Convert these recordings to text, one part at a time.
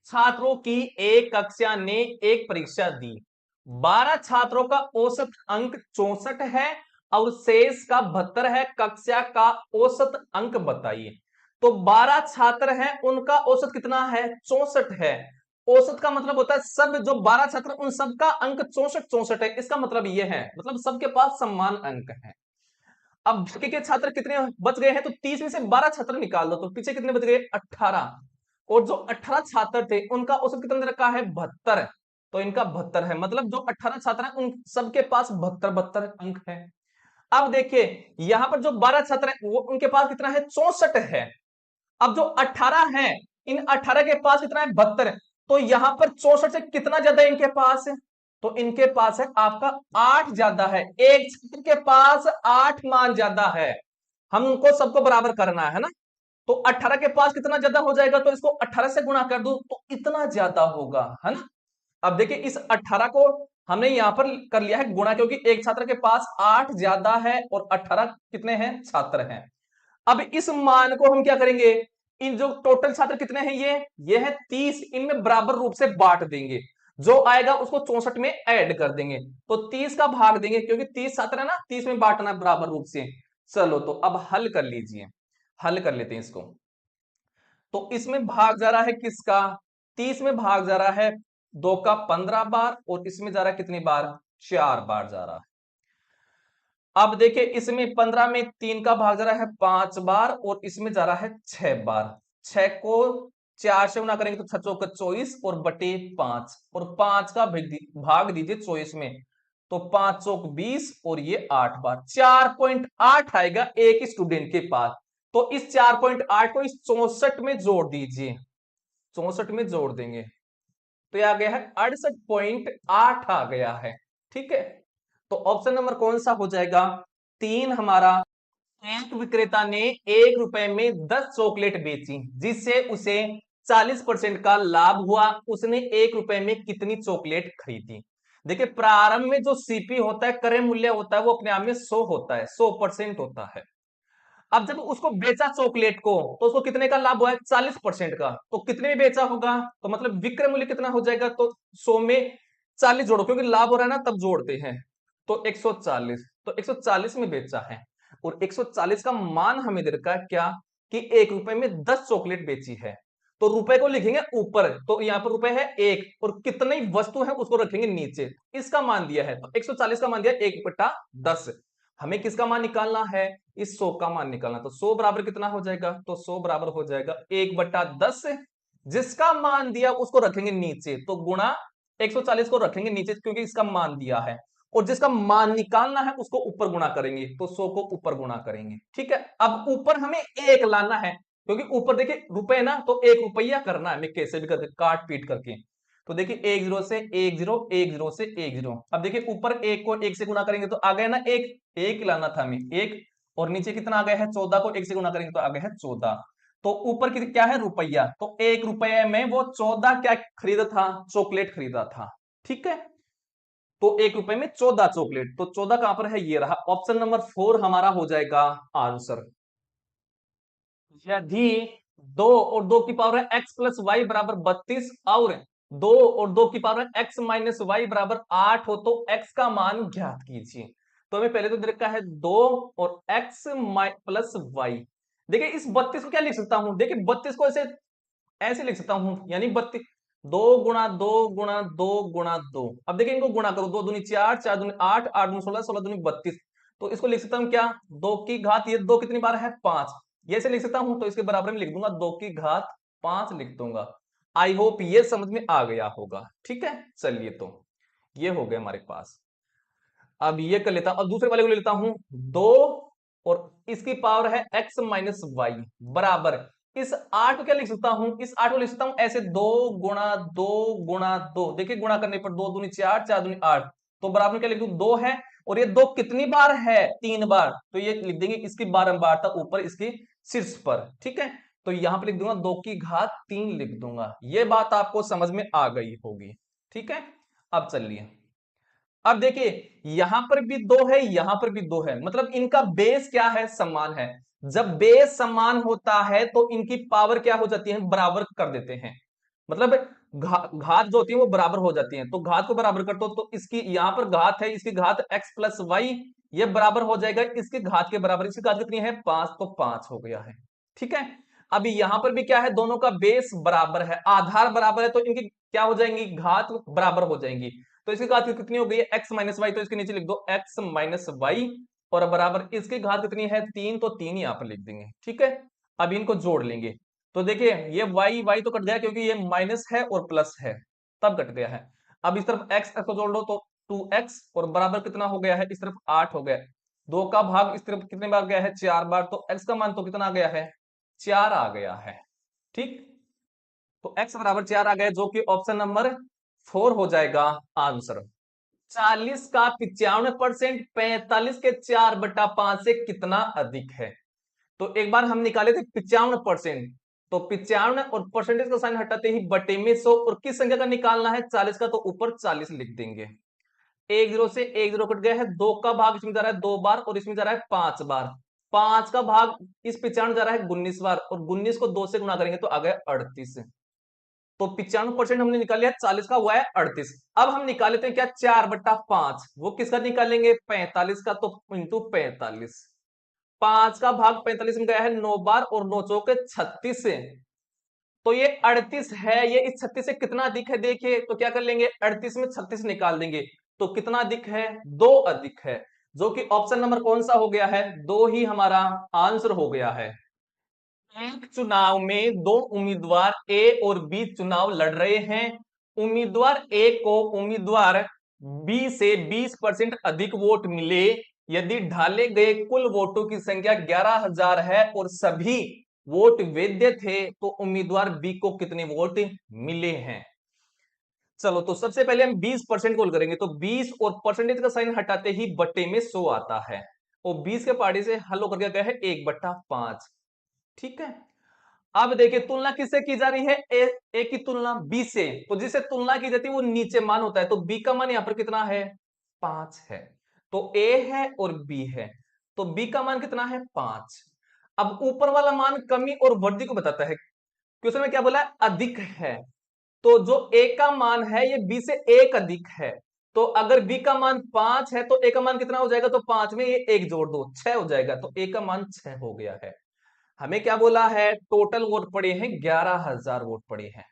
छात्रों की एक कक्षा ने एक परीक्षा दी। 12 छात्रों का औसत अंक 64 है और शेष का 72 है। कक्षा का औसत अंक बताइए। तो 12 छात्र हैं, उनका औसत कितना है? 64 है। औसत का मतलब होता है सब जो 12 छात्र उन सबका अंक 64 64 है। इसका मतलब यह है, मतलब सबके पास समान अंक है। अब बाकी के छात्र कितने बच गए हैं? तो 30 में से 12 छात्र निकाल दो तो पीछे कितने बच गए? 18। और जो 18 छात्र थे उनका औसत कितना दे रखा है? 72। तो इनका 72 है, मतलब जो 18 छात्र हैं उन सबके पास 72 72 अंक है। अब देखिए यहां पर जो 12 छात्र हैं वो उनके पास कितना है? 64 है। अब जो 18 है, इन 18 के पास कितना है? 72। तो यहां पर 64 से कितना ज्यादा है इनके पास? तो इनके पास है आपका 8 ज्यादा है। एक छात्र के पास 8 मान ज्यादा है। हमको सबको बराबर करना है ना। तो 18 के पास कितना ज्यादा हो जाएगा? तो इसको 18 से गुणा कर दो तो इतना ज्यादा होगा, है ना। अब देखिए इस 18 को हमने यहां पर कर लिया है गुणा, क्योंकि एक छात्र के पास 8 ज्यादा है और 18 कितने हैं? छात्र हैं। अब इस मान को हम क्या करेंगे? इन जो टोटल छात्र कितने हैं, ये है 30, इनमें बराबर रूप से बांट देंगे। जो आएगा उसको 64 में ऐड कर देंगे। तो 30 का भाग देंगे, क्योंकि 30 छात्र है ना, 30 में बांटना है बराबर रूप से। चलो तो अब हल कर लीजिए, हल कर लेते हैं इसको। तो इसमें भाग जा रहा है किसका? 30 में भाग जा रहा है 2 का 15 बार, और इसमें जा रहा है कितनी बार? 4 बार जा रहा है। अब देखिए इसमें 15 में 3 का भाग जा रहा है 5 बार, और इसमें जा रहा है 6 बार। 6 को 4 से गुना करेंगे तो 6 चौक 24 और बटे 5, और 5 का भाग दीजिए 24 में, तो 5 चौक 20 और ये 8 बार। 4.8 आएगा एक स्टूडेंट के पास। तो इस 4.8 को इस 64 में जोड़ दीजिए, 64 में जोड़ देंगे तो ये आ गया है 68.8 आ गया है। ठीक है, तो ऑप्शन नंबर कौन सा हो जाएगा? 3 हमारा। एक विक्रेता ने 1 रुपए में 10 चॉकलेट बेची, जिससे उसे 40% का लाभ हुआ। उसने 1 रुपए में कितनी चॉकलेट खरीदी? देखिए प्रारंभ में जो सीपी होता है, क्रय मूल्य होता है, वो अपने आप में 100 होता है, 100% होता है। अब जब उसको बेचा चॉकलेट को, तो उसको कितने का लाभ हुआ है? 40% का। तो कितने में बेचा होगा? तो मतलब विक्रय मूल्य कितना हो जाएगा? तो 100 में 40 जोड़ो, क्योंकि लाभ हो रहा है ना, तब जोड़ते हैं। तो 140, तो 140 में बेचा है। और 140 का मान हमें दे रखा है क्या? कि 1 रुपए में 10 चॉकलेट बेची है। तो रुपए को लिखेंगे ऊपर, तो यहां पर रुपए है 1, और कितनी वस्तु है उसको रखेंगे नीचे। इसका मान दिया है, तो 140 का मान दिया 1/10। हमें किसका मान निकालना है? इस 100 का मान निकालना। तो 100 बराबर कितना हो जाएगा? तो 100 बराबर हो जाएगा 1/10। जिसका मान दिया उसको रखेंगे नीचे, तो गुणा 140 को रखेंगे नीचे, क्योंकि इसका मान दिया है। और जिसका मान निकालना है उसको ऊपर गुणा करेंगे, तो 100 को ऊपर गुणा करेंगे। ठीक है, अब ऊपर हमें 1 लाना है, क्योंकि ऊपर देखिए रुपए ना, तो 1 रुपया करना है हमें कैसे भी करके, काट पीट करके। तो देखिए 1 जीरो से 1 जीरो, 1 जीरो से 1 जीरो। अब देखिए ऊपर 1 को 1 से गुणा करेंगे तो आ गया ना 1, 1 लाना था हमें 1। और नीचे कितना आ गया है? 14 को 1 से गुणा करेंगे तो आ गया है 14। तो ऊपर क्या है? रुपया। तो 1 रुपये में वो 14 क्या खरीदा था? चॉकलेट खरीदा था। ठीक है, तो 1 रुपए में 14 चॉकलेट। तो 14 कहां पर है? ये रहा। ऑप्शन नंबर 4 हमारा हो जाएगा आंसर। यदि 2 और 2 की पावर है x प्लस वाई बराबर 32, और 2 और 2 की पावर है x माइनस वाई बराबर 8 हो, तो x का मान ज्ञात कीजिए। तो हमें पहले तो दे रखा है 2 और x प्लस वाई। देखिए इस 32 को क्या लिख सकता हूं? देखिए 32 को ऐसे ऐसे लिख सकता हूं, यानी 32, 2 गुणा 2 गुणा 2 गुणा 2। अब देखिए इनको गुणा करो, 2 दूनी 4, 4 दूनी 8, 8 दूनी 16, 16 दूनी 32। तो इसको लिख सकता हूं क्या? 2 की घात, ये 2 कितनी बार है? 5। ये से लिख सकता हूं, तो इसके बराबर में लिख दूंगा 2 की घात 5 लिख दूंगा। आई होप ये समझ में आ गया होगा। ठीक है, चलिए तो ये हो गया हमारे पास। अब ये कर लेता हूं, अब दूसरे वाले को ले लेता हूं। 2 और इसकी पावर है x माइनस वाई बराबर, इस 8 को क्या लिख सकता हूं? इस 8 को लिख सकता हूं ऐसे 2 गुणा 2 गुणा 2। देखिए गुणा करने पर 2 दूनी 4, 4 दूनी 8। तो बराबर में क्या लिख दूं? 2 है। और ये 2 कितनी बार है? 3 बार। तो ये लिख देंगे इसकी बारंबारता ऊपर इसकी शीर्ष पर। ठीक है, तो यहां पर लिख दूंगा 2 की घात 3 लिख दूंगा। ये बात आपको समझ में आ गई होगी। ठीक है, अब चलिए, अब देखिए यहां पर भी 2 है, यहां पर भी 2 है, मतलब इनका बेस क्या है? समान है। जब बेस समान होता है तो इनकी पावर क्या हो जाती है? बराबर कर देते हैं। मतलब घात जो होती है वो बराबर हो जाती है, तो घात को बराबर कर दो तो इसकी यहां पर घात है, इसकी घात x प्लस वाई, ये बराबर हो जाएगा इसकी घात के बराबर। इसकी घात कितनी है 5, तो 5 हो गया है। ठीक है, अभी यहां पर भी क्या है, दोनों का बेस बराबर है, आधार बराबर है, तो इनकी क्या हो जाएंगी, घात बराबर हो जाएंगी। तो इसकी घात कितनी हो गई है x माइनस वाई, तो इसके नीचे लिख दो x माइनस वाई, और बराबर इसकी घात कितनी है 3, तो 3 यहां पर लिख देंगे। ठीक है, अब इनको जोड़ लेंगे, तो देखिए ये y y तो कट गया क्योंकि ये माइनस है और प्लस है, तब कट गया है। अब इस तरफ x को जोड़ लो तो 2x, और बराबर कितना हो गया है, इस तरफ 8 हो गया। 2 का भाग इस तरफ कितने बार गया है, 4 बार, तो x का मान तो कितना आ गया है, 4 आ गया है। ठीक, तो x बराबर 4 आ गया, जो कि ऑप्शन नंबर 4 हो जाएगा आंसर। 40 का 95%, 45 के 4/5 से कितना अधिक है। तो एक बार हम निकाले थे 95%, तो 95 और परसेंटेज का साइन हटाते ही बटे में 100, और किस संख्या का निकालना है 40 का, तो ऊपर 40 लिख देंगे। एक जीरो से एक जीरो कट गया है, 2 का भाग इसमें जा रहा है 2 बार, और इसमें जा रहा है 5 बार। 5 का भाग इस 95 जा रहा है 19 बार, और 19 को 2 से गुणा करेंगे तो आ गया 38। तो 95% हमने निकाल लिया, 40 का हुआ है 38। अब हम निकाल लेते हैं क्या 4/5, वो किसका निकालेंगे 45 का, तो इंटू 45। 5 का भाग 45 में गया है 9 बार, और 9 चौके 36 से, तो ये 38 है, ये इस 36 से कितना अधिक है, देखिए तो क्या कर लेंगे 38 में 36 निकाल देंगे, तो कितना अधिक है 2 अधिक है, जो कि ऑप्शन नंबर कौन सा हो गया है, 2 ही हमारा आंसर हो गया है। एक चुनाव में दो उम्मीदवार ए और बी चुनाव लड़ रहे हैं। उम्मीदवार ए को उम्मीदवार बी से 20% अधिक वोट मिले यदि ढाले गए कुल वोटों की संख्या 11,000 है और सभी वोट वैध थे, तो उम्मीदवार बी को कितने वोट मिले हैं। चलो, तो सबसे पहले हम 20% को हल करेंगे, तो 20 और परसेंटेज का साइन हटाते ही बट्टे में 100 आता है, और 20 के पार्टी से हल होकर गया है 1/5। ठीक है, अब देखिए तुलना किससे की जा रही है, ए की तुलना बी से, तो जिससे तुलना की जाती है वो नीचे मान होता है, तो बी का मान यहां पर कितना है 5 है, तो ए है और बी है, तो बी का मान कितना है 5। अब ऊपर वाला मान कमी और वृद्धि को बताता है, क्वेश्चन में क्या बोला है अधिक है, तो जो ए का मान है ये बी से एक अधिक है, तो अगर बी का मान 5 है तो ए का मान कितना हो जाएगा, तो 5 में ये एक जोड़ दो 6 हो जाएगा, तो ए का मान 6 हो गया है। हमें क्या बोला है, टोटल वोट पड़े हैं 11,000 वोट पड़े हैं।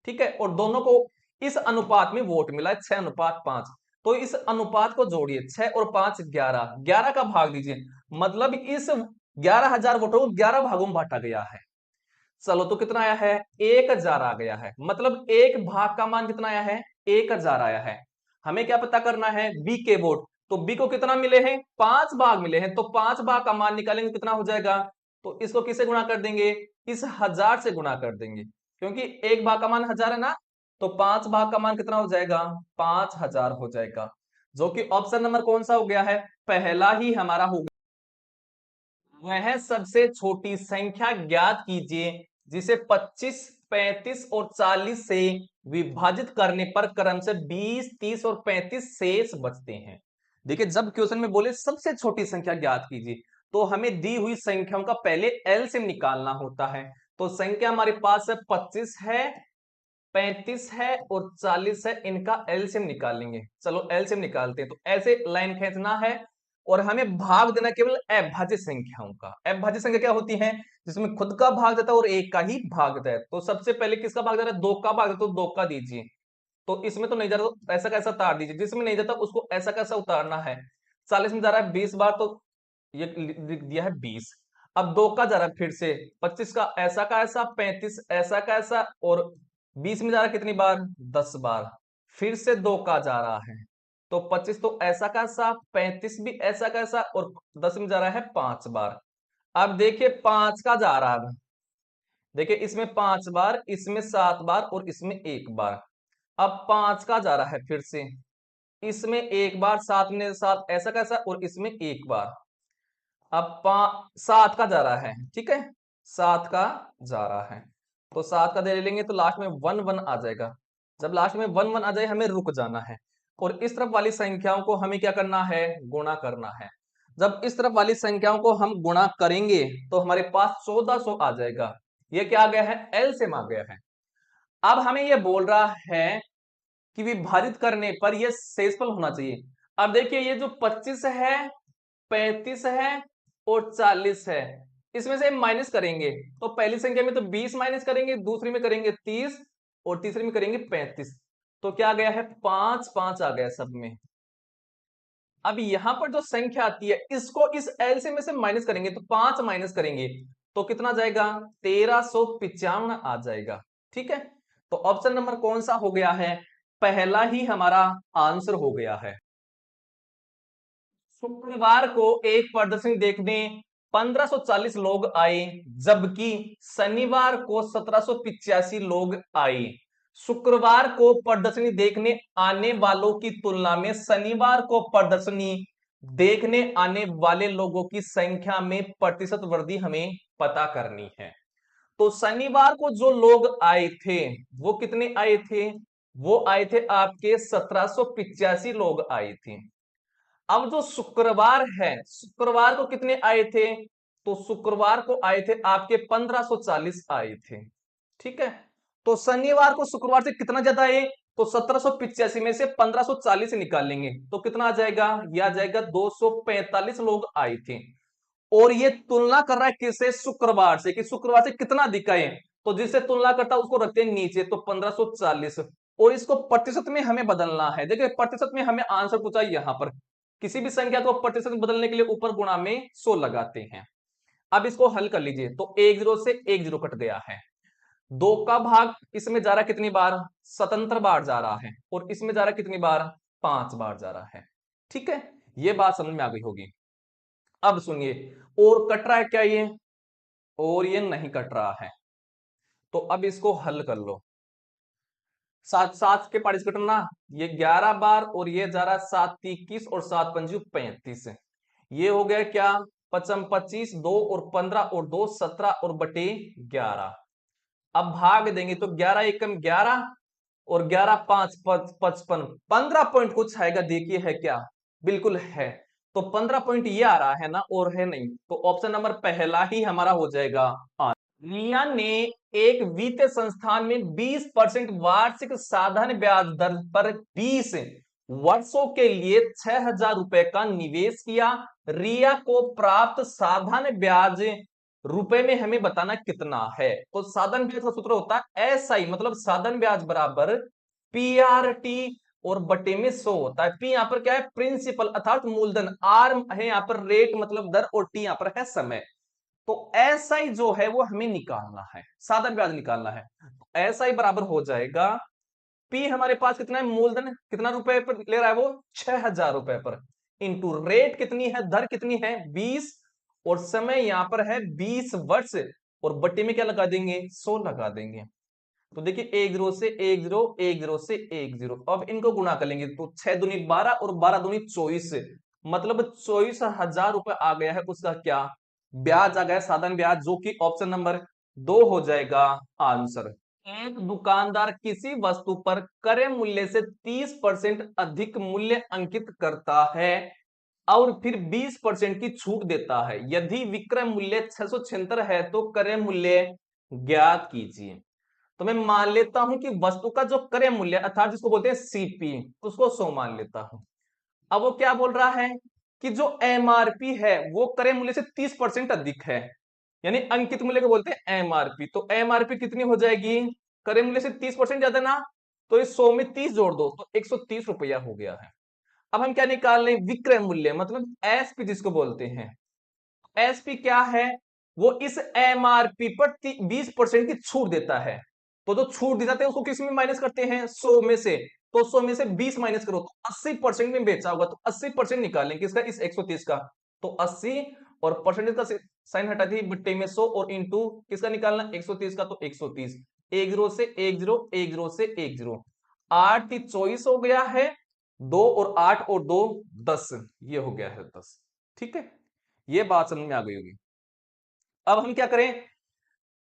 ठीक है, और दोनों को इस अनुपात में वोट मिला है 6:5, तो इस अनुपात को जोड़िए 6 और 5 11, 11 का भाग दीजिए, मतलब इस 11,000 वोटों को 11 भागों में बांटा गया है। चलो, तो कितना आया है 1,000 आ गया है, मतलब एक भाग का मान कितना आया है 1,000 आया है। हमें क्या पता करना है बी के वोट, तो बी को कितना मिले हैं 5 भाग मिले हैं, तो 5 भाग का मान निकालेंगे कितना हो जाएगा, तो इसको किससे गुणा कर देंगे, इस 1000 से गुणा कर देंगे, क्योंकि एक भाग का मान 1000 है ना, तो 5 भाग का मान कितना हो जाएगा 5,000 हो जाएगा, जो कि ऑप्शन नंबर कौन सा हो गया है, पहला ही हमारा हो गया। वह सबसे छोटी संख्या ज्ञात कीजिए जिसे 25, 35 और 40 से विभाजित करने पर क्रम से 20, 30 और 35 शेष बचते हैं। देखिए, जब क्वेश्चन में बोले सबसे छोटी संख्या ज्ञात कीजिए, तो हमें दी हुई संख्याओं का पहले एलसीएम निकालना होता है। तो संख्या हमारे पास है 25 है, 35 है और 40 है, इनका एलसीएम निकालेंगे। चलो एलसीएम निकालते हैं, तो ऐसे लाइन खींचना है और हमें भाग देना केवल अभाज्य संख्याओं का। अभाज्य संख्या क्या होती है, जिसमें खुद का भाग जाता है और एक का ही भाग जाता है। तो सबसे पहले किसका भाग जा रहा है, 2 का भाग जाता है, तो 2 का दीजिए, तो इसमें तो नहीं जा रहा, तो ऐसा कैसा उतार दीजिए, जिसमें नहीं जाता उसको ऐसा कैसा उतारना है। 40 में जा रहा है 20 बार, तो ये लिख दिया है 20। अब 2 का जा रहा है फिर से 25 का ऐसा 35 ऐसा का ऐसा, और 20 में जा रहा है कितनी बार 10 बार, फिर से 2 का जा रहा है, तो 25 तो ऐसा का ऐसा, 35 भी ऐसा का ऐसा, और 10 में जा रहा है 5 बार। अब देखिए 5 का जा रहा है, देखिए इसमें 5 बार, इसमें 7 बार और इसमें 1 बार। अब 5 का जा रहा है फिर से, इसमें 1 बार, 7 में 7 ऐसा कैसा, और इसमें 1 बार। अब 7 का जा रहा है, ठीक है 7 का जा रहा है, तो 7 का दे लेंगे तो लास्ट में 1 1 आ जाएगा। जब लास्ट में 1 1 आ जाए हमें रुक जाना है, और इस तरफ वाली संख्याओं को हमें क्या करना है, गुणा करना है। जब इस तरफ वाली संख्याओं को हम गुणा करेंगे तो हमारे पास 1400 आ जाएगा। ये क्या आ गया है, एलसीएम आ गया है। अब हमें यह बोल रहा है कि विभाजित करने पर यह शेषफल होना चाहिए। अब देखिए ये जो 25 है, 35 है और 40 है, इसमें से माइनस करेंगे तो पहली संख्या में तो 20 माइनस करेंगे, दूसरी में करेंगे 30 और तीसरी में करेंगे 35। तो क्या आ गया है 5 5 आ गया सब में। अब यहां पर जो संख्या आती है इसको इस एलसीएम में से माइनस करेंगे तो 5 माइनस करेंगे तो कितना जाएगा 1395 आ जाएगा। ठीक है, तो ऑप्शन नंबर कौन सा हो गया है, पहला ही हमारा आंसर हो गया है। शुक्रवार को एक प्रदर्शनी देखने 1540 लोग आए, जबकि शनिवार को 1785 लोग आए। शुक्रवार को प्रदर्शनी देखने आने वालों की तुलना में शनिवार को प्रदर्शनी देखने आने वाले लोगों की संख्या में प्रतिशत वृद्धि हमें पता करनी है। तो शनिवार को जो लोग आए थे वो कितने आए थे, वो आए थे आपके 1785 लोग आए थे। अब जो शुक्रवार है, शुक्रवार को कितने आए थे, तो शुक्रवार को आए थे आपके 1540 आए थे। ठीक है, तो शनिवार को शुक्रवार से कितना ज्यादा आए, तो 1785 में से 1540 निकालेंगे तो कितना आ जाएगा, यह आ जाएगा 245 लोग आए थे। और ये तुलना कर रहा है किससे, शुक्रवार से, कि शुक्रवार से कितना दिखाए, तो जिससे तुलना करता है उसको रखते हैं नीचे, तो 1540। और इसको प्रतिशत में हमें बदलना है। देखिए प्रतिशत में हमें आंसर पूछा यहां पर, किसी भी संख्या को प्रतिशत में बदलने के लिए ऊपर गुणा में 100 लगाते हैं। अब इसको हल कर लीजिए तो 10 से 10 कट गया है, 2 का भाग इसमें जा रहा कितनी बार, स्वतंत्र बार जा रहा है, और इसमें जा रहा कितनी बार, 5 बार जा रहा है। ठीक है, ये बात समझ में आ गई होगी। अब सुनिए, और कट रहा है क्या ये, और ये नहीं कट रहा है, तो अब इसको हल कर लो। 7 7 के पार्टिस कटना, ये 11 बार, और ये जा रहा है 7 21 और 7 पंजू 35। ये हो गया क्या, 55 25, 2 और 15 और 2 17 और बटे 11। अब भाग देंगे तो 11 एकम 11 और 11 5 55, 15 पॉइंट कुछ आएगा, देखिए है क्या, बिल्कुल है। तो 15 पॉइंट ये आ रहा है ना, और है नहीं, तो ऑप्शन नंबर पहला ही हमारा हो जाएगा। रिया ने एक वित्तीय संस्थान में 20% वार्षिक साधारण ब्याज दर पर 20 वर्षों के लिए 6,000 रुपए का निवेश किया। रिया को प्राप्त साधारण ब्याज रुपए में हमें बताना कितना है। तो साधारण ब्याज का सूत्र होता है एसआई, मतलब साधारण ब्याज बराबर पीआरटी और बटे में 100 होता है। पी यहां पर क्या है, प्रिंसिपल अर्थात मूलधन, आर है यहां पर रेट मतलब दर, और टी यहां पर है समय। तो एसआई जो है वो हमें निकालना है, साधारण ब्याज निकालना है। एसआई बराबर हो जाएगा, पी हमारे पास कितना है, मूलधन कितना रुपए पर ले रहा है वो, 6,000 रुपए पर, इंटू रेट कितनी है, दर कितनी है 20, और समय यहां पर है 20 वर्ष, और बट्टे में क्या लगा देंगे, 100 लगा देंगे। तो देखिए 1 0 से 1 0, 1 0 से 1 0, अब इनको गुणा कर लेंगे तो 6 दूनी 12 और 12 दूनी 24, मतलब 24,000 रुपए आ गया है उसका क्या, ब्याज आ गया, साधारण ब्याज, जो कि ऑप्शन नंबर 2 हो जाएगा आंसर। एक दुकानदार किसी वस्तु पर क्रय मूल्य से 30% अधिक मूल्य अंकित करता है और फिर 20% की छूट देता है। यदि विक्रय मूल्य 676 है तो क्रय मूल्य ज्ञात कीजिए। तो मैं मान लेता हूं कि वस्तु का जो क्रय मूल्य अर्थात जिसको बोलते हैं सीपी, उसको 100 मान लेता हूं। अब वो क्या बोल रहा है कि जो एमआरपी है वो क्रय मूल्य से 30% अधिक है, यानी अंकित मूल्य को बोलते हैं एमआरपी। तो एमआरपी कितनी हो जाएगी, क्रय मूल्य से 30% ज्यादा ना, तो इस 100 में 30 जोड़ दो तो 130 रुपया हो गया है। अब हम क्या निकाल रहे हैं, विक्रय मूल्य मतलब एसपी जिसको बोलते हैं। एसपी क्या है, वो इस एमआरपी पर 20% की छूट देता है। तो जो छूट दी जाती है उसको किस में माइनस करते हैं, 100 में से, तो 100 में से 20 माइनस करो तो 80% में बेचा होगा, तो 80% निकालेंगे किसका, इस 130 का। तो 80 और परसेंटेज का साइन हटा दी, बट्टे में 100 और इंटू किसका निकालना, 130 का, तो 130, 1 0 से 1 0, 1 0 से 1 0, 8 की 24 हो गया है, 2 और 8 और 2 10, ये हो गया है 10। ठीक है, ये बात समझ में आ गई होगी। अब हम क्या करें,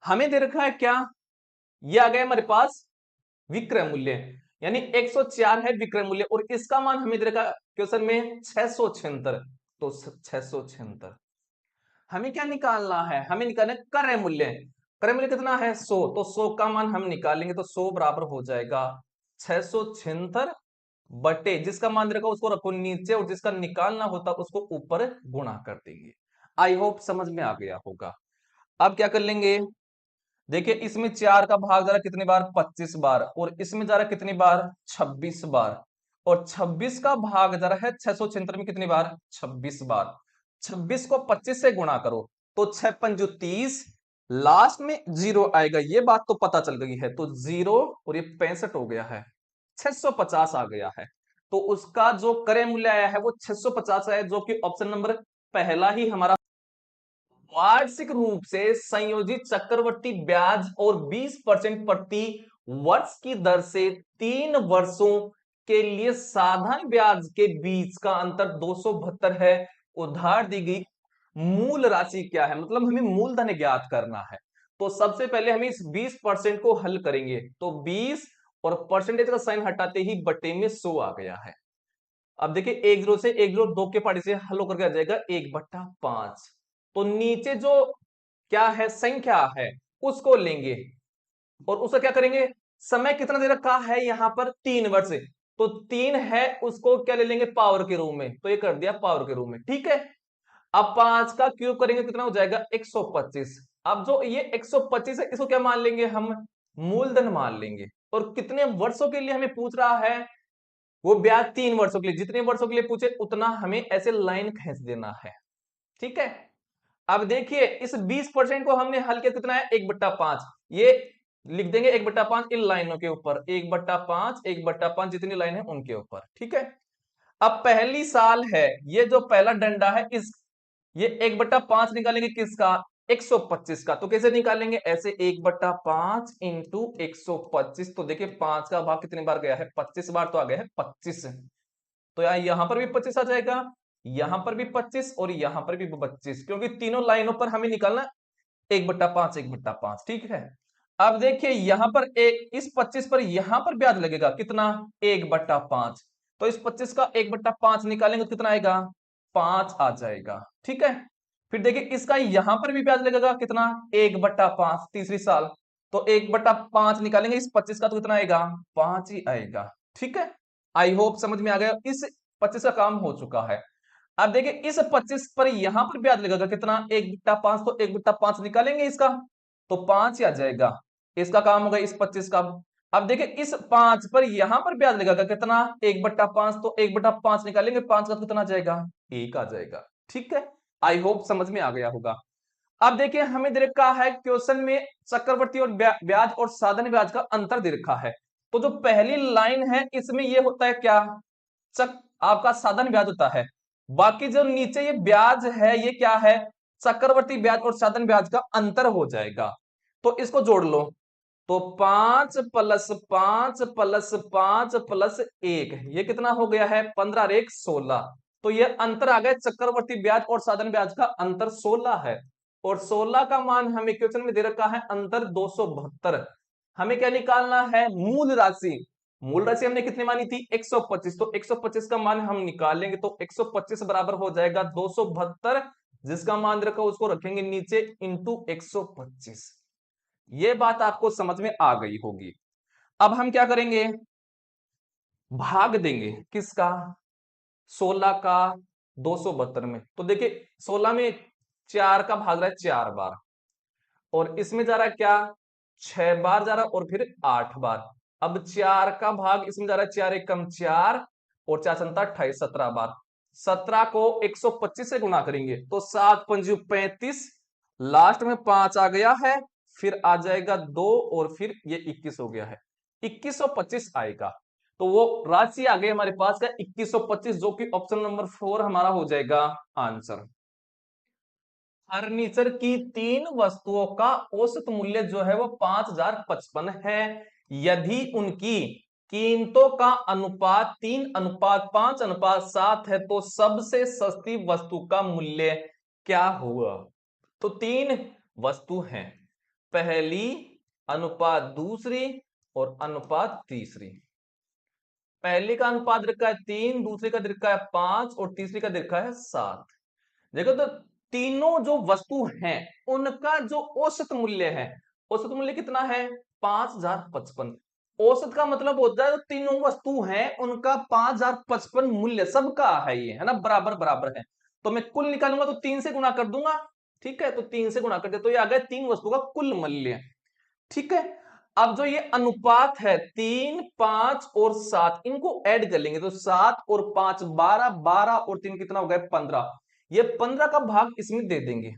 हमें दे रखा है क्या, ये आ गया हमारे पास विक्रय मूल्य, यानी 104 है विक्रय मूल्य, और इसका मान हमें दे रखा क्वेश्चन में 676, तो 676 हमें क्या निकालना है, हमें निकालना है क्रय मूल्य। क्रय मूल्य कितना है 100, तो 100 का मान हम निकालेंगे तो 100 बराबर हो जाएगा 676 बटे जिसका मान रखा उसको रखो नीचे और जिसका निकालना होता उसको ऊपर गुणा कर देंगे। आई होप समझ में आ गया होगा। अब क्या कर लेंगे, देखिए इसमें 4 का भाग जा रहा कितनी बार 25 बार, और इसमें जा रहा कितनी बार 26 बार, और 26 का भाग जा रहा है 676 में कितनी बार 26 बार। 26 को 25 से गुणा करो तो 6 पंजू 30, लास्ट में जीरो आएगा, ये बात तो पता चल गई है, तो जीरो और ये 65 हो गया है, 650 आ गया है। तो उसका जो क्रय मूल्य आया है वो 650 है, जो कि ऑप्शन नंबर पहला ही हमारा। वार्षिक रूप से संयोजित चक्रवृद्धि ब्याज और 20% प्रति वर्ष की दर से 3 वर्षों के लिए साधारण ब्याज के बीच का अंतर 272 है। उधार दी गई मूल राशि क्या है, मतलब हमें मूलधन ज्ञात करना है। तो सबसे पहले हम इस 20% को हल करेंगे, तो 20 और परसेंटेज का साइन हटाते ही बटे में 100 आ गया है। अब देखिए 1 0 से 1 0 2 के पार्टी से हल होकर आ जाएगा 1/5। तो नीचे जो क्या है संख्या है उसको लेंगे और उसका क्या करेंगे, समय कितना दे रखा है यहाँ पर 3 वर्ष, तो 3 है उसको क्या ले लेंगे पावर के रूप में, तो ये कर दिया पावर के रूप में, ठीक है। अब 5 का क्यूब करेंगे कितना हो जाएगा 125। अब जो ये 125 है इसको क्या मान लेंगे हम, मूलधन मान लेंगे। और कितने वर्षों के लिए हमें पूछ रहा है, वो ब्याज 3 वर्षों के लिए, जितने वर्षों के लिए पूछे उतना हमें ऐसे लाइन खींच देना है, ठीक है। अब देखिए इस 20% को हमने हल किया कितना है 1/5, ये लिख देंगे 1/5 इन लाइनों के ऊपर, 1/5 जितनी लाइन है उनके ऊपर, ठीक है। अब पहली साल है, ये जो पहला डंडा है इस ये 1/5 निकालेंगे किसका 125 का, तो कैसे निकालेंगे ऐसे 1/5 इंटू 125, तो देखिए 5 का भाग कितनी बार गया है 25 बार, तो आ गया है 25। तो यार यहां पर भी 25 आ जाएगा, यहां पर भी 25 और यहां पर भी 25, क्योंकि तीनों लाइनों पर हमें निकालना 1/5 1/5, ठीक है। अब देखिए यहां पर एक इस 25 पर यहां पर ब्याज लगेगा कितना 1/5, तो इस 25 का 1/5 निकालेंगे तो कितना आएगा 5 आ जाएगा, ठीक है। फिर देखिए इसका यहां पर भी ब्याज लगेगा कितना 1/5 तीसरी साल, तो 1/5 निकालेंगे इस 25 का तो कितना आएगा 5 ही आएगा, ठीक है। आई होप समझ में आ गया, इस 25 का काम हो चुका है। अब देखिए इस 25 पर यहां पर ब्याज लगेगा कितना 1/5, तो 1/5 निकालेंगे इसका तो 5 ही आ जाएगा, इसका काम होगा इस 25 का। अब देखिए इस 5 पर यहां पर ब्याज लगेगा कितना 1/5, तो 1/5 निकालेंगे 5 का तो कितना आ जाएगा 1 आ जाएगा, ठीक है। आई होप समझ में आ गया होगा। अब देखिए हमें दे रखा है क्वेश्चन में चक्रवृद्धि और ब्याज और साधन ब्याज का अंतर दे रखा है, तो जो पहली लाइन है इसमें ये होता है क्या चक आपका साधन ब्याज होता है, बाकी जो नीचे ये ब्याज है ये क्या है चक्रवर्ती ब्याज और साधन ब्याज का अंतर हो जाएगा, तो इसको जोड़ लो, तो 5 + 5 + 5 + 1 ये कितना हो गया है 15 और 1 16, तो ये अंतर आ गया चक्रवर्ती ब्याज और साधन ब्याज का अंतर 16 है, और 16 का मान हमें क्वेश्चन में दे रखा है अंतर 272। हमें क्या निकालना है मूल राशि, मूल राशि हमने कितनी मानी थी 125, तो 125 का मान हम निकालेंगे तो 125 बराबर हो जाएगा 272, जिसका मान रखा उसको रखेंगे नीचे इंटू 125। ये बात आपको समझ में आ गई होगी। अब हम क्या करेंगे भाग देंगे किसका 16 का 272 में, तो देखिए 16 में 4 का भाग रहा है 4 बार, और इसमें जा रहा है क्या 6 बार जा रहा है, और फिर 8 बार। अब 4 का भाग इसमें जा रहा है 4 एकम 4 और 4 संता 28 17 बार। 17 को 125 से गुणा करेंगे तो 7 पंजू 35, लास्ट में 5 आ गया है, फिर आ जाएगा 2 और फिर ये 21 हो गया है, 2125 आएगा। तो वो राशि आ गई हमारे पास का 2125, जो कि ऑप्शन नंबर 4 हमारा हो जाएगा आंसर। फर्नीचर की 3 वस्तुओं का औसत मूल्य जो है वो 5055 है, यदि उनकी कीमतों का अनुपात 3:5:7 है तो सबसे सस्ती वस्तु का मूल्य क्या हुआ। तो 3 वस्तु हैं, पहली अनुपात दूसरी और अनुपात तीसरी। पहली का अनुपात रखा है 3, दूसरी का रखा है 5 और तीसरी का रखा है 7। देखो तो तीनों जो वस्तु हैं उनका जो औसत मूल्य है औसत मूल्य कितना है 5055। औसत का मतलब होता है तीनों वस्तु हैं उनका 5055 मूल्य सबका है, ये है ना, बराबर बराबर है। तो मैं कुल निकालूंगा तो 3 से गुणा कर दूंगा, ठीक है, तो 3 से गुणा कर दे तो ये आ गया 3 वस्तु का कुल मूल्य, ठीक है। अब जो ये अनुपात है 3, 5 और 7, इनको ऐड कर लेंगे तो 7 और 5 12, 12 और 3 कितना हो गया 15। ये 15 का भाग इसमें दे देंगे,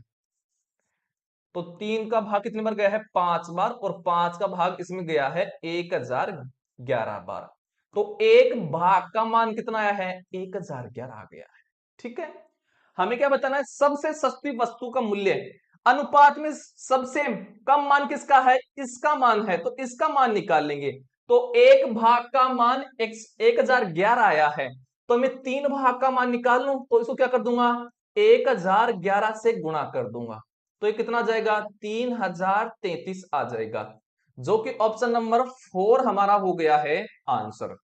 तो 3 का भाग कितनी बार गया है 5 बार, और 5 का भाग इसमें गया है 1011 बार। तो एक भाग का मान कितना आया है 1011 आ गया है, ठीक है। हमें क्या बताना है, सबसे सस्ती वस्तु का मूल्य अनुपात में सबसे कम मान किसका है, इसका मान है, तो इसका मान निकाल लेंगे। तो एक भाग का मान 1011 आया है, तो मैं 3 भाग का मान निकाल लूं तो इसको क्या कर दूंगा 1011 से गुणा कर दूंगा, तो ये कितना आ जाएगा 3033 आ जाएगा, जो कि ऑप्शन नंबर 4 हमारा हो गया है आंसर।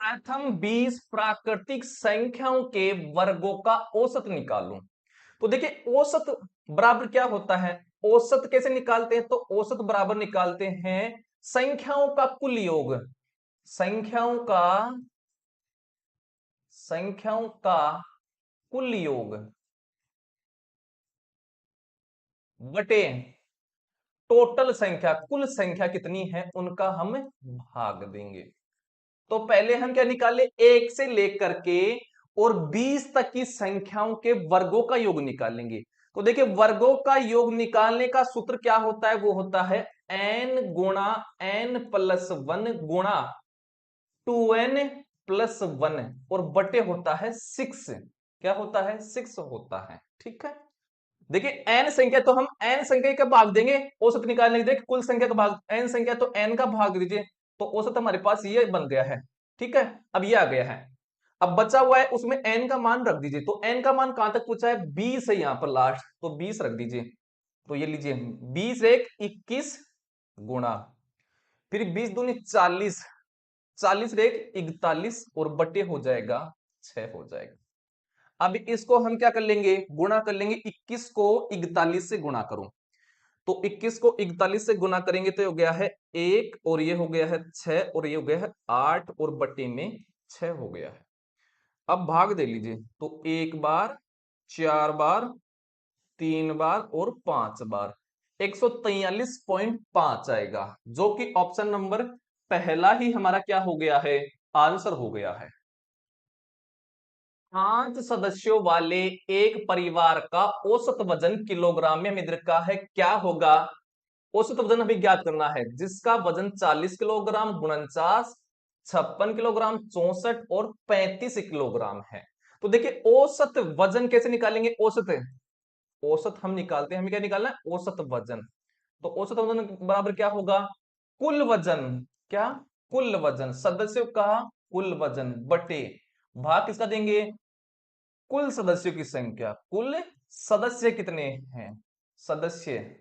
प्रथम 20 प्राकृतिक संख्याओं के वर्गों का औसत निकालूं। तो देखिए औसत बराबर क्या होता है, औसत कैसे निकालते हैं, तो औसत बराबर निकालते हैं संख्याओं का कुल योग, संख्याओं का संख्याओं का कुल योग बटे टोटल संख्या, कुल संख्या कितनी है उनका हम भाग देंगे। तो पहले हम क्या निकाले 1 से लेकर के और 20 तक की संख्याओं के वर्गों का योग निकालेंगे। तो देखिए वर्गों का योग निकालने का सूत्र क्या होता है, वो होता है n गुणा n प्लस 1 गुणा 2n प्लस 1 और बटे होता है 6, क्या होता है 6 होता है, ठीक है। देखिए n संख्या तो हम n संख्या का भाग देंगे औसत निकालने के, देख कुल संख्या का भाग n संख्या तो n का भाग दीजिए, तो औसत हमारे पास ये बन गया है, ठीक है। अब ये आ गया है, अब बचा हुआ है उसमें n का मान रख दीजिए, तो n का मान कहां तक पूछा है 20 है यहाँ पर लास्ट, तो 20 रख दीजिए। तो ये लीजिए 20 एक 21 गुणा, फिर 20 दूनी 40, 40 एक 41 और बटे हो जाएगा 6 हो जाएगा। अब इसको हम क्या कर लेंगे गुणा कर लेंगे, 21 को 41 से गुणा करो, तो 21 को 41 से गुणा करेंगे तो ये हो गया है 1 और ये हो गया है 6 और ये हो गया है 8 और बटे में 6 हो गया है। अब भाग दे लीजिए, तो 1 बार 4 बार 3 बार और 5 बार 143.5 आएगा, जो कि ऑप्शन नंबर पहला ही हमारा क्या हो गया है आंसर हो गया है। 5 सदस्यों वाले एक परिवार का औसत वजन किलोग्राम में हमें रखा है, क्या होगा औसत वजन अभी ज्ञात करना है, जिसका वजन 40 किलोग्राम 49 56 किलोग्राम 64 और 35 किलोग्राम है। तो देखिए औसत वजन कैसे निकालेंगे, औसत औसत हम निकालते हैं, हमें क्या निकालना है औसत वजन। तो औसत वजन बराबर क्या होगा कुल वजन, क्या कुल वजन सदस्यों का कुल वजन बटे भाग किसका देंगे कुल सदस्यों की संख्या, कुल सदस्य कितने हैं सदस्य।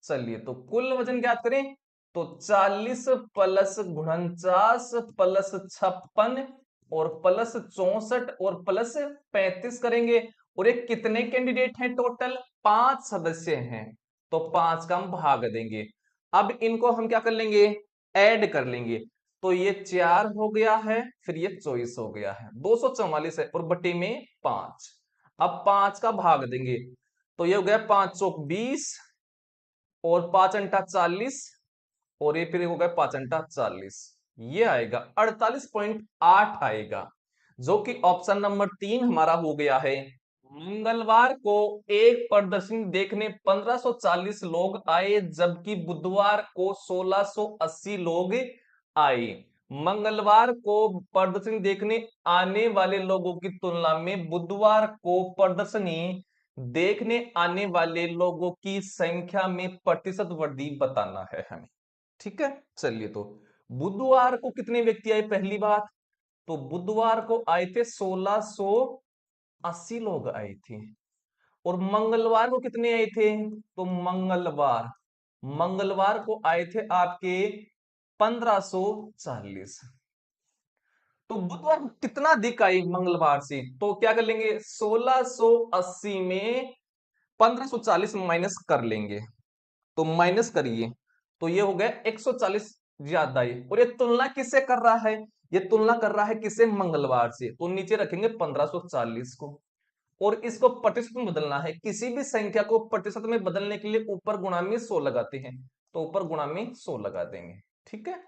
चलिए तो कुल वजन ज्ञात करें, तो 40 प्लस 49 प्लस 56 और प्लस 64 और प्लस 35 करेंगे, और ये कितने कैंडिडेट हैं टोटल 5 सदस्य हैं, तो 5 का हम भाग देंगे। अब इनको हम क्या कर लेंगे ऐड कर लेंगे, तो ये 4 हो गया है, फिर ये 24 हो गया है, 244 है और बटे में 5। अब 5 का भाग देंगे, तो ये हो गया 5 चौक 20 और 5 अंटा 40 और ये फिर हो गया 5 अंटा 40, ये आएगा 48.8 आएगा, जो कि ऑप्शन नंबर 3 हमारा हो गया है। मंगलवार को एक प्रदर्शनी देखने 1540 लोग आए, जबकि बुधवार को 1680 लोग आए। मंगलवार को प्रदर्शनी देखने आने वाले लोगों की तुलना में बुधवार को प्रदर्शनी देखने आने वाले लोगों की संख्या में प्रतिशत वृद्धि बताना है हमें, ठीक है। चलिए तो बुधवार को कितने व्यक्ति आए पहली बात, तो बुधवार को आए थे 1680 लोग आए थे, और मंगलवार को कितने आए थे, तो मंगलवार मंगलवार को आए थे आपके 1540। तो बुधवार को कितना अधिक आई मंगलवार से, तो क्या कर लेंगे 1680 में 1540 माइनस कर लेंगे, तो माइनस करिए, तो ये हो गया 140 ज्यादा है। और ये तुलना किससे कर रहा है? ये तुलना कर रहा है किससे? मंगलवार से। तो नीचे रखेंगे 1540 को, और इसको प्रतिशत में बदलना है। किसी भी संख्या को प्रतिशत में बदलने के लिए ऊपर गुणा में 100 लगाते हैं, तो ऊपर गुणा में 100 लगा देंगे। ठीक है,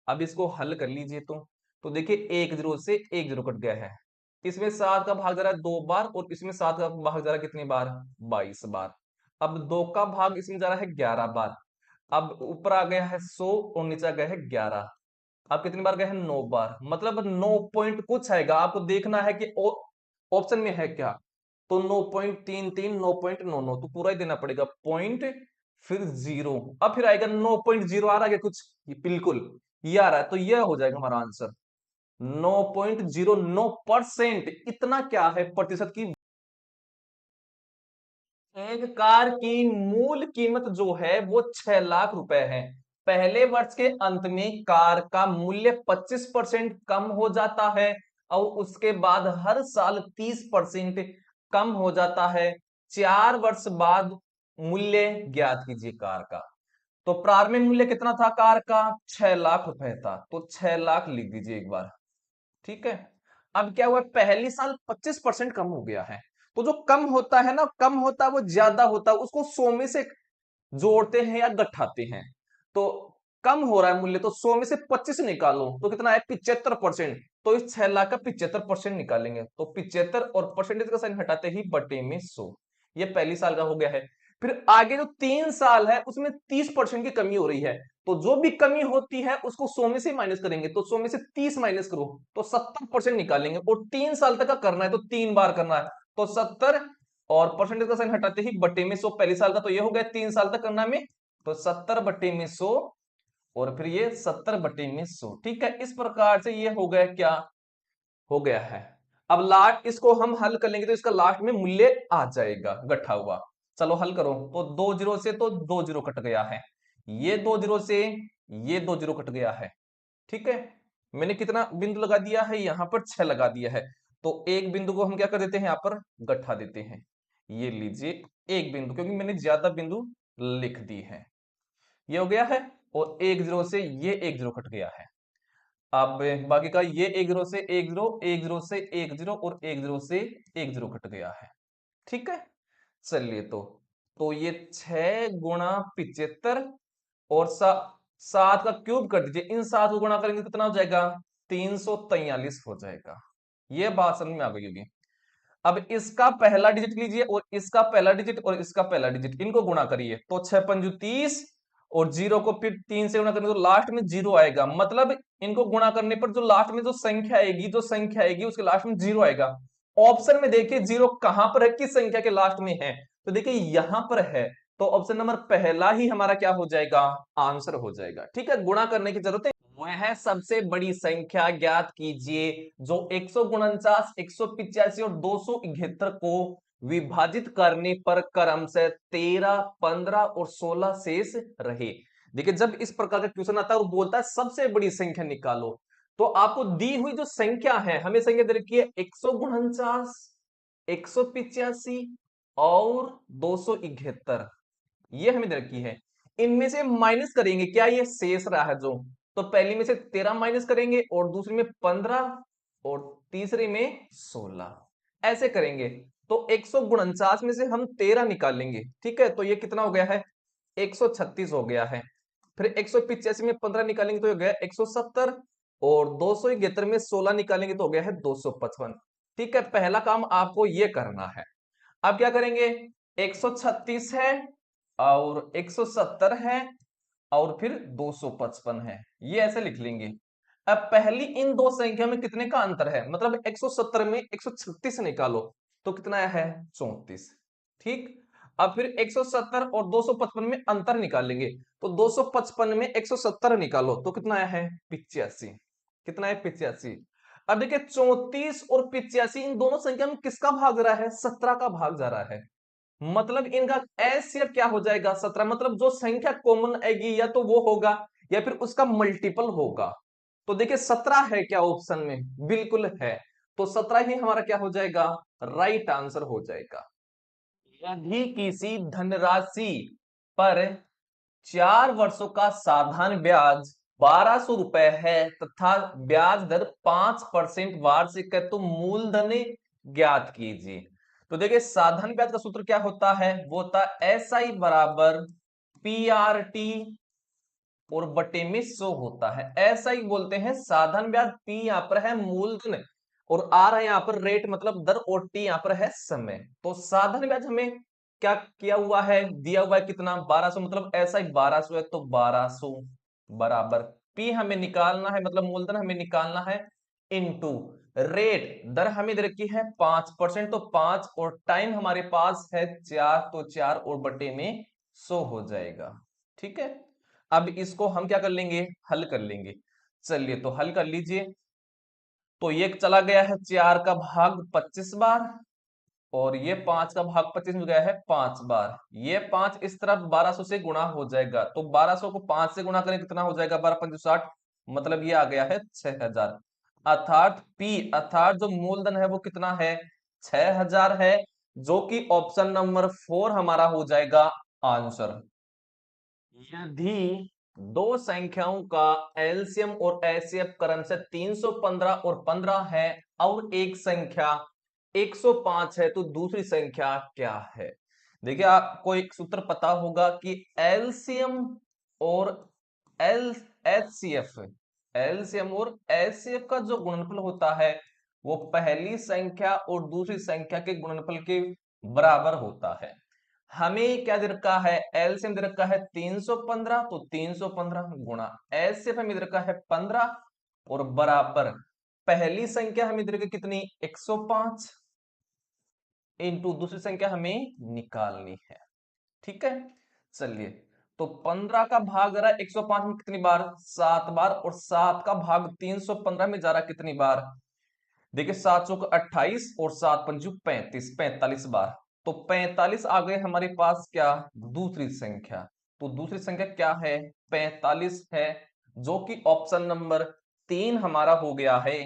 अब इसको हल कर लीजिए। तो देखिए, एक जीरो से एक जीरो कट गया है। इसमें 7 का भाग जा रहा है 2 बार, और इसमें 7 का भाग जा रहा है कितनी बार? 22 बार। अब 2 का भाग इसमें जा रहा है 11 बार। अब ऊपर आ गया है 100 और नीचे आ गया है 11। अब कितनी बार गए हैं? 9 बार। मतलब 9 पॉइंट कुछ आएगा, आपको देखना है कि ऑप्शन में है क्या। तो 9.33, 9.99, तो पूरा ही देना पड़ेगा। पॉइंट, फिर जीरो, अब फिर आएगा 9.0। आ रहा है कुछ? ये बिल्कुल ये आ रहा है, तो ये हो जाएगा हमारा आंसर 9.09%। इतना क्या है प्रतिशत की? एक कार की मूल कीमत जो है वो 6 लाख रुपए है। पहले वर्ष के अंत में कार का मूल्य 25% कम हो जाता है, और उसके बाद हर साल 30% कम हो जाता है। 4 वर्ष बाद मूल्य ज्ञात कीजिए कार का। तो प्रारंभिक मूल्य कितना था कार का? 6 लाख रुपए था, तो 6 लाख लिख दीजिए एक बार। ठीक है, अब क्या हुआ? पहली साल 25% कम हो गया है। तो जो कम होता है ना, कम होता है वो ज्यादा होता है, उसको 100 में से जोड़ते हैं या घटाते हैं। तो कम हो रहा है मूल्य, तो 100 में से 25 निकालो तो कितना है? 75%। तो इस 6 लाख का 75% निकालेंगे, तो 75 और परसेंटेज का साइन हटाते ही बटे में 100। ये पहली साल का हो गया है। फिर आगे जो 3 साल है उसमें 30% की कमी हो रही है। तो जो भी कमी होती है उसको 100 में से माइनस करेंगे, तो 100 में से 30 माइनस करो तो 70% निकालेंगे। और 3 साल तक का करना है, तो 3 बार करना है, तो 70 और परसेंटेज का साइन हटाते ही बटे में 100। पहली साल का तो ये हो गया, 3 साल तक करना में, तो 70 बटे में 100, और फिर ये 70 बटे में 100। ठीक है, इस प्रकार से ये हो गया, क्या हो गया है। अब लास्ट इसको हम हल कर लेंगे, तो इसका लास्ट में मूल्य आ जाएगा गठा हुआ। चलो हल करो। तो 2 जीरो से तो 2 जीरो कट गया है, ये 2 जीरो से ये 2 जीरो कट गया है। ठीक है, मैंने कितना बिंदु लगा दिया है? यहाँ पर 6 लगा दिया है। तो एक बिंदु को हम क्या कर देते हैं? यहाँ पर गठा देते हैं। ये लीजिए एक बिंदु, क्योंकि मैंने ज्यादा बिंदु लिख दी है। ये हो गया है, और एक जीरो से ये एक जीरो कट गया है। अब बाकी का ये एक जीरो से एक जीरो, एक जीरो से एक जीरो, और एक जीरो से एक जीरो कट गया है। ठीक है, चलिए। तो ये 6 गुणा 75 और 7 का क्यूब कर दीजिए। इन 7 को गुणा करेंगे कितना हो जाएगा? 343 हो जाएगा। ये बात समझ में आ गई होगी। अब इसका पहला डिजिट लीजिए, और इसका पहला डिजिट, और इसका पहला डिजिट, इनको गुणा करिए। तो 6 पंजू 30, और जीरो को फिर 3 से गुणा करेंगे तो लास्ट में जीरो आएगा। मतलब इनको गुणा करने पर जो लास्ट में जो संख्या आएगी, उसके लास्ट में जीरो आएगा। ऑप्शन में देखिए जीरो कहां पर है, किस संख्या के लास्ट में है? तो देखिए यहां पर है। तो ऑप्शन नंबर पहला ही हमारा क्या हो जाएगा? आंसर हो जाएगा। ठीक है, गुणा करने की जरूरत है। वह सबसे बड़ी संख्या ज्ञात कीजिए जो 149, 185 और 271 को विभाजित करने पर क्रमशः 13, 15 और 16 शेष रहे। देखिए, जब इस प्रकार का क्वेश्चन आता है और बोलता है सबसे बड़ी संख्या निकालो, तो आपको दी हुई जो संख्या है, हमें संख्या दे रखी है 149, 185 और 271, ये हमें दे रखी है। इनमें से माइनस करेंगे, क्या ये शेष रहा है जो, तो पहली में से 13 माइनस करेंगे, और दूसरी में 15, और तीसरे में 16, ऐसे करेंगे। तो 149 में से हम 13 निकालेंगे। ठीक है, तो ये कितना हो गया है? 136 हो गया है। फिर 185 में 15 निकालेंगे तो हो गया 170, और 271 में 16 निकालेंगे तो हो गया है 255। ठीक है, पहला काम आपको ये करना है। अब क्या करेंगे? 136 है, और 170 है, और फिर 255 है, ये ऐसे लिख लेंगे। अब पहली इन दो संख्या में कितने का अंतर है? मतलब 170 में 136 निकालो तो कितना है? 34। ठीक, अब फिर 170 और 255 में अंतर निकालेंगे, तो 255 में 170 निकालो तो कितना है? 85। कितना है? 85। अब देखिए 34 और 85 इन दोनों संख्या में किसका भाग जा रहा है? 17 का भाग जा रहा है। मतलब इनका एसियर क्या हो जाएगा? 17। मतलब जो संख्या कॉमन आएगी या तो वो होगा या फिर उसका मल्टीपल होगा। तो देखिए 17 है क्या ऑप्शन में? बिल्कुल है। तो 17 ही हमारा क्या हो जाएगा? राइट आंसर हो जाएगा। यदि किसी धनराशि पर 4 वर्षों का साधारण ब्याज 1200 रुपए है तथा ब्याज दर 5% वार्षिक है, तो मूलधन ज्ञात कीजिए। तो देखिए साधारण ब्याज का सूत्र क्या होता है, वो होता है SI बराबर PRT और बटे में 100 होता है। ऐसा ही बोलते हैं साधारण ब्याज। P यहाँ पर है मूलधन और R है यहाँ पर रेट मतलब दर, और T यहाँ पर है समय। तो साधारण ब्याज हमें क्या किया हुआ है, दिया हुआ है कितना 1200, मतलब ऐसा ही 1200 है, तो 1200 बराबर P हमें निकालना है, मतलब मूलधन हमें निकालना है, इनटू रेट दर हमें दे रखी है 5%, तो 5 और टाइम हमारे पास है 4, तो 4 और बटे में 100 हो जाएगा। ठीक है, अब इसको हम क्या कर लेंगे, हल कर लेंगे। चलिए तो हल कर लीजिए। तो ये चला गया है 4 का भाग 25 बार, और ये 5 का भाग 25 में गया है 5 बार। ये 5 इस तरफ 1200 से गुणा हो जाएगा, तो 1200 को 5 से गुणा करें कितना हो जाएगा, 12 5 60, मतलब ये आ गया है 6000। अर्थात P अर्थात जो मूलधन है वो कितना है, 6000 है, जो कि ऑप्शन नंबर 4 हमारा हो जाएगा आंसर। यदि दो संख्याओं का एलसीएम और एचसीएफ क्रमशः 315 और 15 है और एक संख्या 105 है, तो दूसरी संख्या क्या है। देखिए आपको एक सूत्र पता होगा कि एलसीएम और एल एचसीएफ, एलसीएम और एचसीएफ का जो गुणनफल होता है वो पहली संख्या और दूसरी संख्या के गुणनफल के बराबर होता है। हमें क्या दे रखा है, एलसीएम दे रखा है 315, तो 315 गुणा एचसीएफ हमें दे रखा है 15 और बराबर पहली संख्या हमें दे रखी कितनी 105 इंटू दूसरी संख्या हमें निकालनी है। ठीक है, चलिए तो 15 का भाग रहा है 105 में कितनी बार, 7 बार, और 7 का भाग 315 में जा रहा है कितनी बार, देखिए 7 चौक 28 और 7 पंजू 35, 45 बार। तो 45 आ गए हमारे पास क्या, दूसरी संख्या। तो दूसरी संख्या क्या है, 45 है, जो कि ऑप्शन नंबर 3 हमारा हो गया है